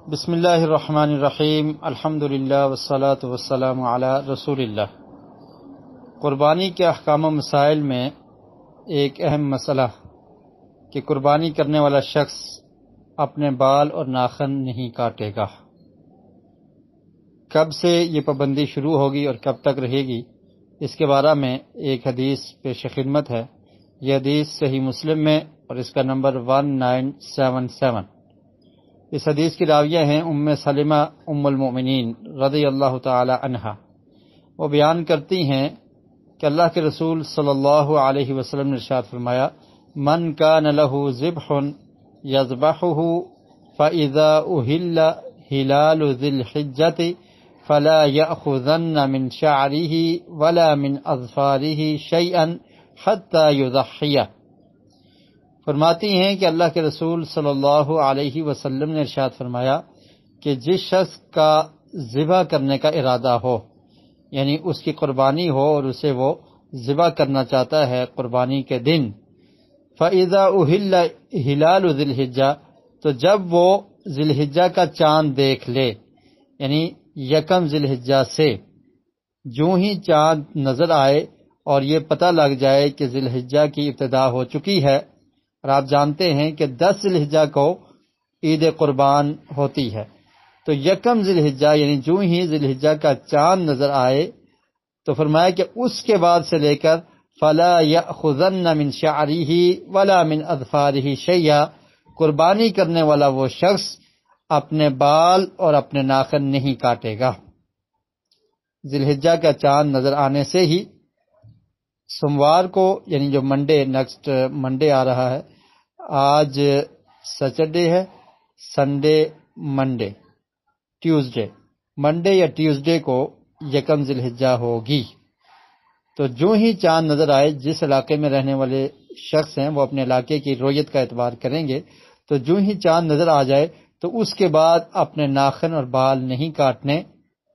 بسم اللہ الرحمن الرحیم، الحمدللہ والصلاة والسلام علی رسول اللہ۔ قربانی کے احکام و مسائل میں ایک اہم مسئلہ کہ قربانی کرنے والا شخص اپنے بال اور ناخن نہیں کاٹے گا۔ کب سے یہ پابندی شروع ہوگی اور کب تک رہے گی، اس کے بارے میں ایک حدیث پیش خدمت ہے۔ یہ حدیث صحیح مسلم میں اور اس کا نمبر 1977۔ اس حدیث کی راویہ ہیں ام سلمہ ام المؤمنین رضی اللہ تعالی عنہا۔ وہ بیان کرتی ہیں کہ اللہ کے رسول صلی اللہ علیہ وسلم نے ارشاد فرمایا، من کان لہ ذبح یذبحہ فاذا اہل ہلال ذی الحجۃ فلا یأخذن من شعرہ ولا من اظفارہ شیئا حتی یضحیہ۔ فرماتی ہیں کہ اللہ کے رسول صلی اللہ علیہ وسلم نے ارشاد فرمایا کہ جس شخص کا ذبح کرنے کا ارادہ ہو، یعنی اس کی قربانی ہو اور اسے وہ ذبح کرنا چاہتا ہے قربانی کے دن، فَإِذَا أُهِلَّ هِلَالُ ذِي الْحِجَّةِ، تو جب وہ ذی الحجہ کا چاند دیکھ لے، یعنی یکم ذی الحجہ سے جو ہی چاند نظر آئے اور یہ پتہ لگ جائے کہ ذی الحجہ کی ابتدا ہو چکی ہے، اور آپ جانتے ہیں کہ 10 ذی الحجہ کو عید قربان ہوتی ہے، تو یکم ذی الحجہ یعنی جو ہی ذی الحجہ کا چاند نظر آئے تو فرمایا کہ اس کے بعد سے لے کر فلا یأخذن من شعرہ ولا من اظفارہ شیئا، قربانی کرنے والا وہ شخص اپنے بال اور اپنے ناخن نہیں کاٹے گا۔ ذی الحجہ کا چاند نظر آنے سے ہی سوموار کو، یعنی جو نیکسٹ منڈے آ رہا ہے، آج سیٹرڈے ہے، سنڈے، منڈے، ٹیوزڈے، منڈے یا ٹیوزڈے کو یکم ذی الحجہ ہوگی۔ تو جو ہی چاند نظر آئے، جس علاقے میں رہنے والے شخص ہیں وہ اپنے علاقے کی رویت کا اعتبار کریں گے، تو جو ہی چاند نظر آ جائے تو اس کے بعد اپنے ناخن اور بال نہیں کاٹنے۔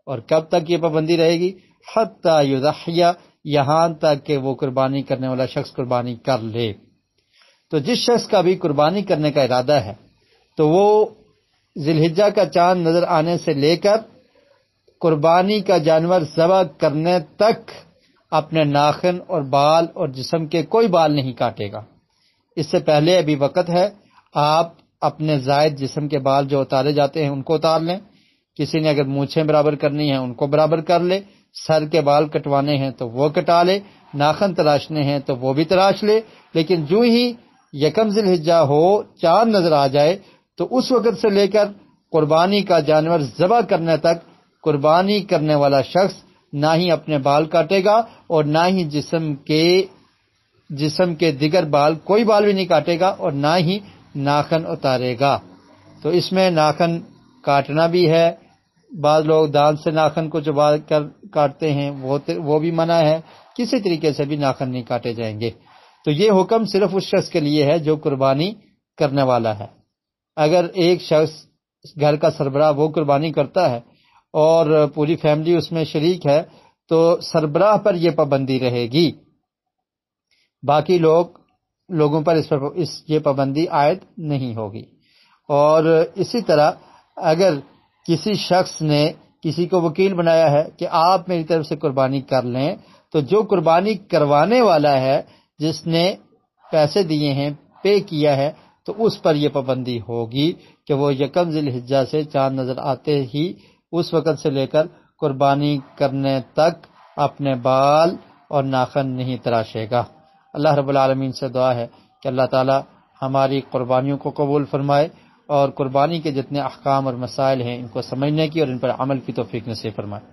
اور کب تک یہ پابندی رہے گی؟ حتی یضحیہ، یہاں تک کہ وہ قربانی کرنے والا شخص قربانی کر لے۔ تو جس شخص کا بھی قربانی کرنے کا ارادہ ہے تو وہ ذی الحجہ کا چاند نظر آنے سے لے کر قربانی کا جانور ذبح کرنے تک اپنے ناخن اور بال اور جسم کے کوئی بال نہیں کاٹے گا۔ اس سے پہلے ابھی وقت ہے، آپ اپنے زائد جسم کے بال جو اتارے جاتے ہیں ان کو اتار لیں۔ کسی نے اگر مونچھیں برابر کرنی ہیں ان کو برابر کر لے، سر کے بال کٹوانے ہیں تو وہ کٹا لے، ناخن تراشنے ہیں تو وہ بھی تراش لے۔ لیکن جو ہی یکم ذی الحجہ ہو، چاند نظر آ جائے تو اس وقت سے لے کر قربانی کا جانور ذبح کرنے تک قربانی کرنے والا شخص نہ ہی اپنے بال کاٹے گا اور نہ ہی جسم کے دیگر بال، کوئی بال بھی نہیں کاٹے گا اور نہ ہی ناخن اتارے گا۔ تو اس میں ناخن کاٹنا بھی ہے، بعض لوگ دانت سے ناخن کو چبا کر کاٹتے ہیں، وہ بھی منع ہے، کسی طریقے سے بھی ناخن نہیں کاٹے جائیں گے۔ تو یہ حکم صرف اس شخص کے لیے ہے جو قربانی کرنے والا ہے۔ اگر ایک شخص گھر کا سربراہ وہ قربانی کرتا ہے اور پوری فیملی اس میں شریک ہے تو سربراہ پر یہ پابندی رہے گی، باقی لوگوں پر یہ پابندی عائد نہیں ہوگی۔ اور اسی طرح اگر کسی شخص نے کسی کو وکیل بنایا ہے کہ آپ میری طرف سے قربانی کر لیں، تو جو قربانی کروانے والا ہے، جس نے پیسے دیے ہیں، پے کیا ہے، تو اس پر یہ پابندی ہوگی کہ وہ یکم ذی الحجہ سے چاند نظر آتے ہی اس وقت سے لے کر قربانی کرنے تک اپنے بال اور ناخن نہیں تراشے گا۔ اللہ رب العالمین سے دعا ہے کہ اللہ تعالی ہماری قربانیوں کو قبول فرمائے اور قربانی کے جتنے احکام اور مسائل ہیں ان کو سمجھنے کی اور ان پر عمل کی توفیق نصیب فرمائے۔